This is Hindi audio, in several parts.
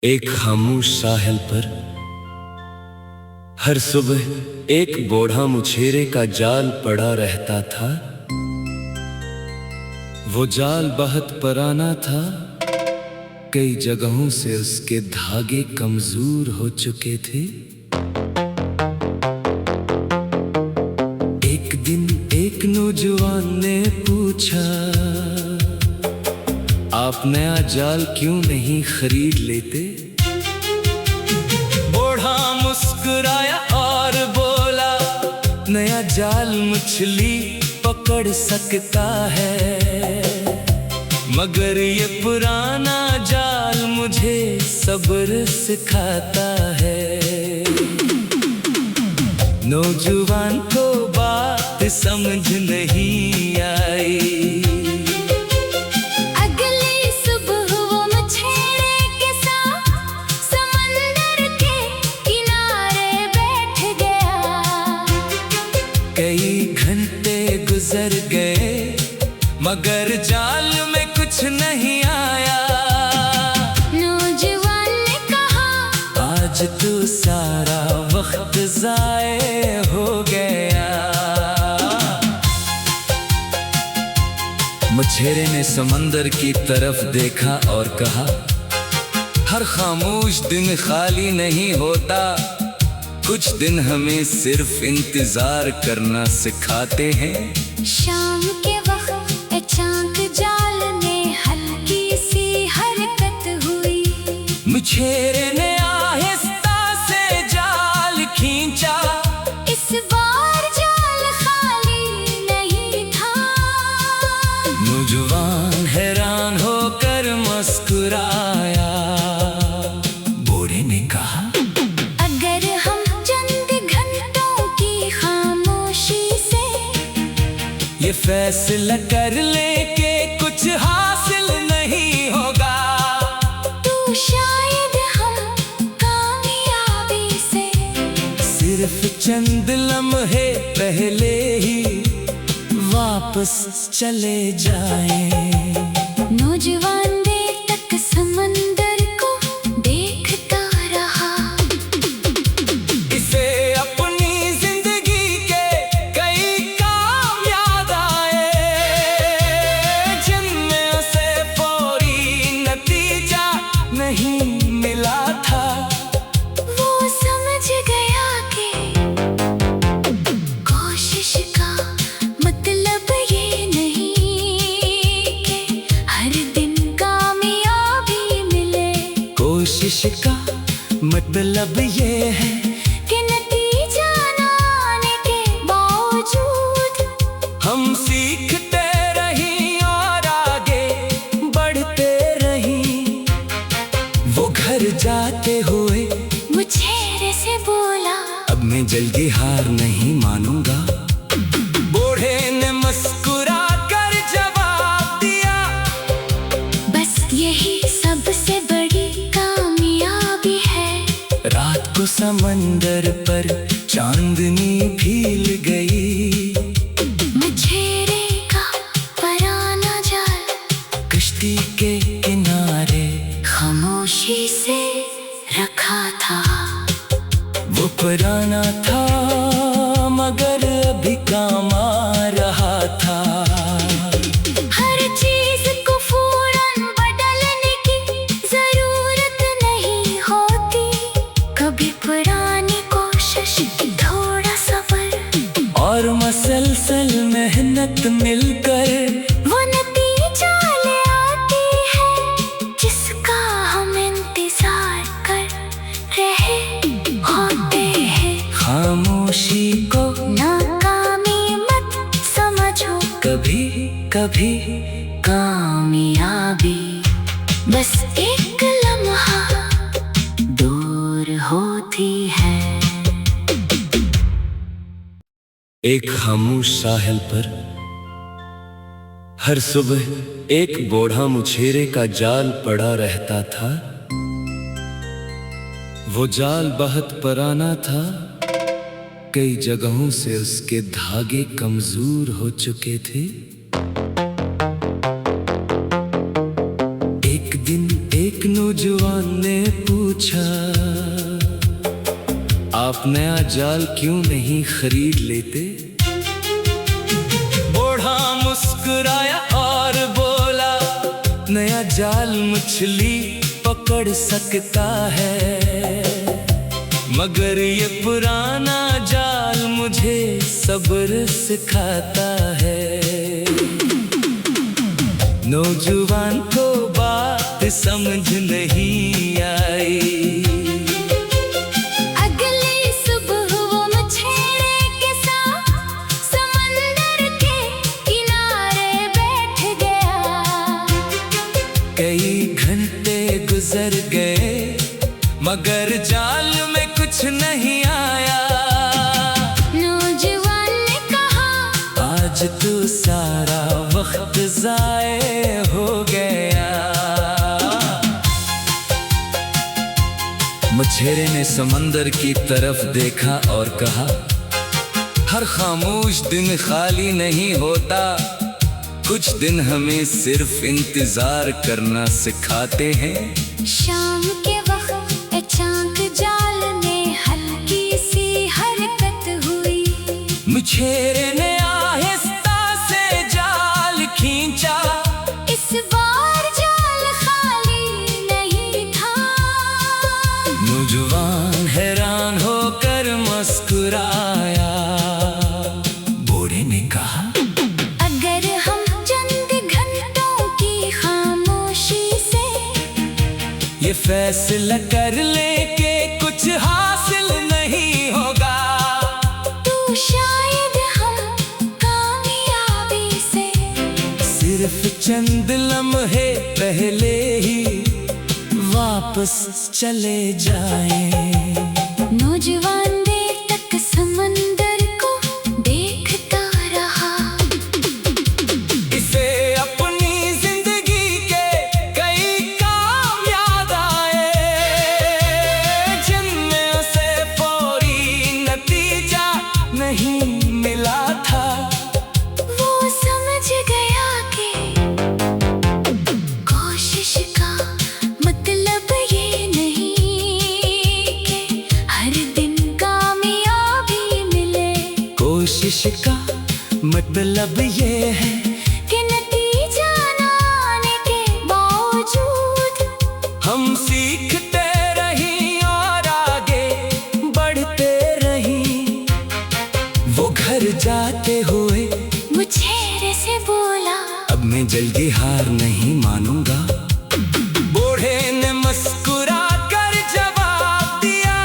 एक खामोश साहिल पर हर सुबह एक बूढ़ा मुछेरे का जाल पड़ा रहता था। वो जाल बहुत पुराना था, कई जगहों से उसके धागे कमजोर हो चुके थे। एक दिन एक नौजवान ने पूछा, आप नया जाल क्यों नहीं खरीद लेते? बूढ़ा मुस्कुराया और बोला, नया जाल मछली पकड़ सकता है, मगर ये पुराना जाल मुझे सब्र सिखाता है। नौजवान को बात समझ नहीं आई। कई घंटे गुजर गए मगर जाल में कुछ नहीं आया। नौजवान ने कहा, आज तो सारा वक्त ज़ाये हो गया। मुछेरे ने समंदर की तरफ देखा और कहा, हर खामोश दिन खाली नहीं होता, कुछ दिन हमें सिर्फ इंतजार करना सिखाते हैं। शाम के वक्त अचानक जाल में हल्की सी हरकत हुई। मुछेरे ने आहिस्ता से जाल खींचा, इस बार जाल खाली नहीं था। नौजवान हैरान होकर मुस्कुराया। बूढ़े ने कहा, ये फैसला कर ले के कुछ हासिल नहीं होगा, तो शायद हम कामयाबी से सिर्फ चंद लम्हे पहले ही वापस चले जाएं। नौजवान देर तक समंदर को देखता रहा। इसे अपनी जिंदगी के कई काम याद आए, जिनमें उसे फौरी नतीजा नहीं मिला था। वो समझ गया कि कोशिश का मतलब ये नहीं कि हर दिन कामयाबी मिले। कोशिश का मतलब ये है कि नतीजा ना आने के बावजूद हम सीखते रहीं और आगे बढ़ते रहीं। वो घर जाते हुए मुछेरे से बोला, अब मैं जल्दी हार नहीं मानूंगा। बूढ़े ने मुस्कुरा कर जवाब दिया, बस यही सबसे बड़ी कामयाबी है। रात को समंदर पर चांदनी भील गई। मुछेरे का पुराना जाल कश्ती के किनारे खामोशी से रखा था। वो पुराना था मगर अभी काम आ रहा था। हर चीज को फौरन बदलने की जरूरत नहीं होती, कभी पुरानी कोशिश, थोड़ा सब्र और मसलसल मेहनत मिलकर वो नतीजा ले आती है जिसका हम इंतजार कर रहे होते हैं। खामोशी को नाकामी मत समझो, कभी कभी कामयाबी बस एक लम्हा दूर होती है। एक खामोश साहिल पर हर सुबह एक बूढ़ा मुछेरे का जाल पड़ा रहता था। वो जाल बहुत पुराना था, कई जगहों से उसके धागे कमजोर हो चुके थे। एक दिन एक नौजवान ने पूछा, आप नया जाल क्यों नहीं खरीद लेते? बूढ़ा मुस्कुराया और बोला, नया जाल मछली पकड़ सकता है, मगर ये पुराना जाल मुझे सब्र सिखाता है। नौजवान को बात समझ नहीं आई। अगली सुबह वो मछेरे के साथ समंदर के किनारे बैठ गया। कई घंटे गुजर गए मगर जाल में कुछ नहीं आया। नौजवान ने कहा, आज तो सारा वक्त ज़ाये हो गया। मछेरे ने समंदर की तरफ देखा और कहा, हर खामोश दिन खाली नहीं होता, कुछ दिन हमें सिर्फ इंतजार करना सिखाते हैं। शाम के वक्त अचानक जाल में हल्की सी हरकत हुई। मछेरे ने आहिस्ता से जाल खींचा। इस बार जाल खाली नहीं था। नौजवान हैरान होकर मुस्कुराया। बूढ़े ने कहा, अगर हम चंद घंटों की खामोशी से ये फैसला कर ले कि कुछ हासिल नहीं होगा, तो शायद हम कामयाबी से सिर्फ चंद लम्हे पहले ही वापस चले जाएं। नौजवान देर तक समंदर को देखता रहा। इसे अपनी जिंदगी के कई काम याद आए, जिनमें उसे फौरी नतीजा नहीं मिला था। वो समझ गया कि कोशिश का मतलब ये नहीं कि हर दिन कामयाबी मिले। कोशिश का मतलब ये है कि नतीजा ना आने के बावजूद हम सीखते रहीं और आगे बढ़ते रहीं। वो घर जाते हुए मुझेरे से बोला, अब मैं जल्दी हार नहीं मानूंगा। बूढ़े ने मुस्कुरा कर जवाब दिया,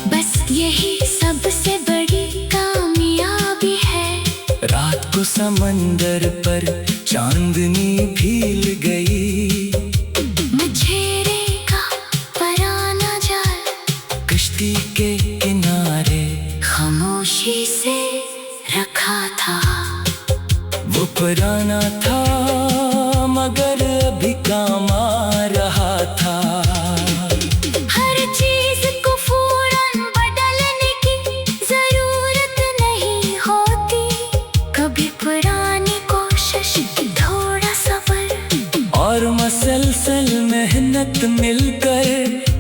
बस यही सबसे बड़ी कामयाबी है। रात को समंदर पर चांदनी भील गई। मुझेरे का पुराना जाल कश्ती के किनारे खामोशी से रखा था। वो पुराना था मगर अभी काम आ रहा था। हर चीज को फौरन बदलने की जरूरत नहीं होती। कभी पुरानी कोशिश, थोड़ा सब्र और मसलसल मेहनत मिलकर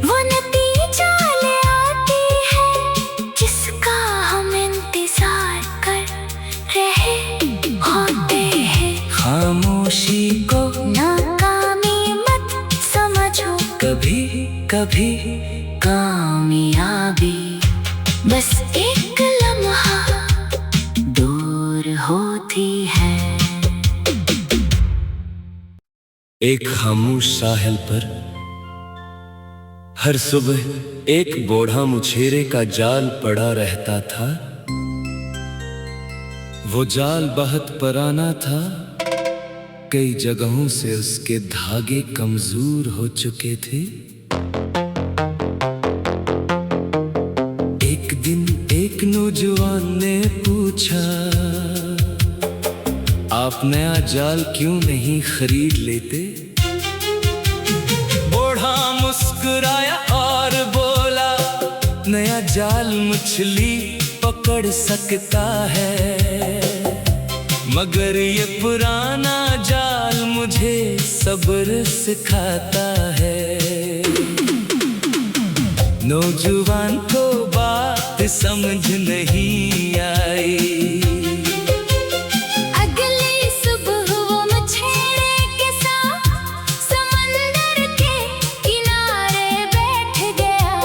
वो नतीजा ले आती है जिसका हम इंतजार कर रहे होते हैं। खामोशी को नाकामी मत समझो, कभी कभी कामयाबी बस एक लम्हा दूर होती है। एक खामोश साहिल पर हर सुबह एक बूढ़ा मुछेरे का जाल पड़ा रहता था। वो जाल बहुत पुराना था, कई जगहों से उसके धागे कमजोर हो चुके थे। एक दिन एक नौजवान ने पूछा, आप नया जाल क्यों नहीं खरीद लेते? बूढ़ा मुस्कुराया और बोला, नया जाल मछली पकड़ सकता है, मगर ये पुराना जाल मुझे सब्र सिखाता है। नौजवान को बात समझ नहीं आई। अगली सुबह वो मछेरे के साथ समंदर के किनारे बैठ गया।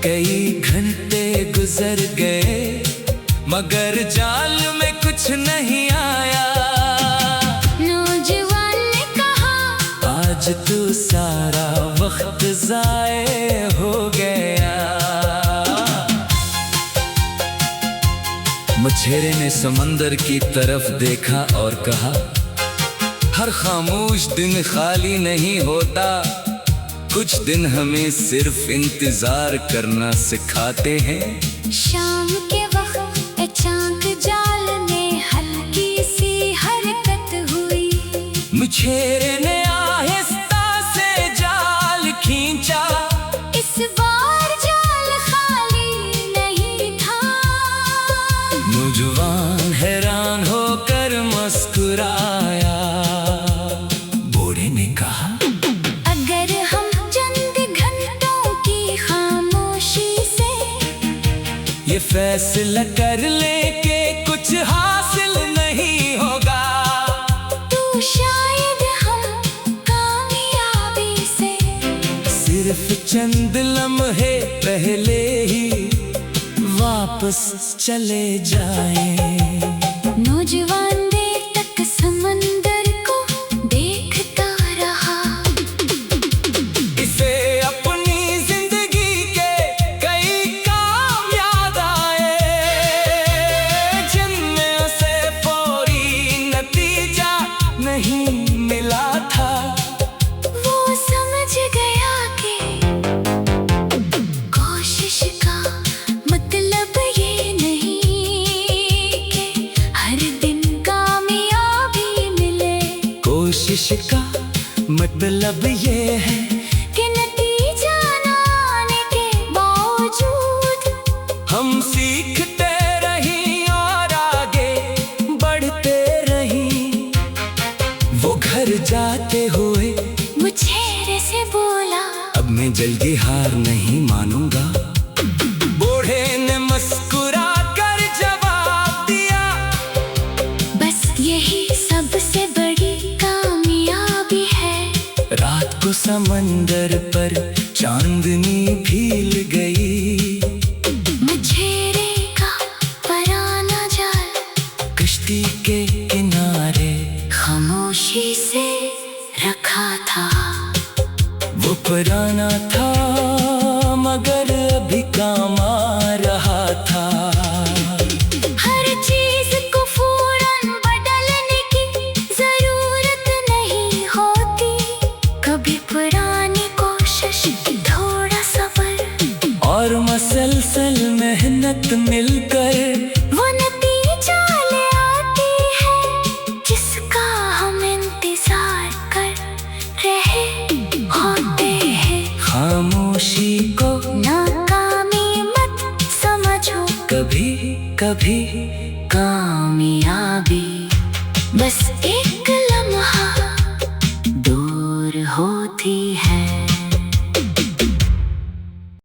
कई घंटे गुजर गए मगर जाल में कुछ नहीं आया। नौजवान ने कहा, आज तो सारा वक्त ज़ाये हो गया। मछेरे ने समंदर की तरफ देखा और कहा, हर खामोश दिन खाली नहीं होता। कुछ दिन हमें सिर्फ इंतजार करना सिखाते हैं। शाम के वक्त अचानक जाल में हल्की सी हरकत हुई। मछेरे ने आहिस्ता से जाल खींचा। इस बार जाल खाली नहीं था। नौजवान हैरान होकर मुस्कुराया। बूढ़े ने कहा, अगर हम चंद घंटों की खामोशी से ये फैसला कर ले कि कुछ हासिल नहीं होगा, तो शायद हम कामयाबी से सिर्फ चंद लम्हे पहले ही वापस चले जाएं। नौजवान देर तक समंदर को देखता रहा। इसे अपनी जिंदगी के कई काम याद आए, जिनमें उसे फौरी नतीजा नहीं मिला था। वो समझ गया कि कोशिश का मतलब ये नहीं कि हर दिन कामयाबी मिले। कोशिश का मतलब ये है कि नतीजा ना आने के बावजूद हम सीखते रहीं और आगे बढ़ते रहीं। वो घर जाते हुए मुझे से बोला, अब मैं जल्दी हार नहीं मानूंगा। बूढ़े ने मुस्कुरा कर जवाब दिया, बस यही सबसे बड़ी कामयाबी है। रात को समंदर पर चांदनी भील गई। मछेरे का पराना जाल कश्ती के किनारे खामोशी से रखा था। वो पुराना था मगर अभी काम आ रहा था। हर चीज को फौरन बदलने की जरूरत नहीं होती। कभी पुरानी कोशिश, थोड़ा सब्र और मसलसल मेहनत मिलकर वो नतीजा ले आती है जिसका हम इंतजार कर रहे होते हैं। खामोशी को नाकामी मत समझो, कभी कभी कामयाबी बस एक लम्हा दूर होती है।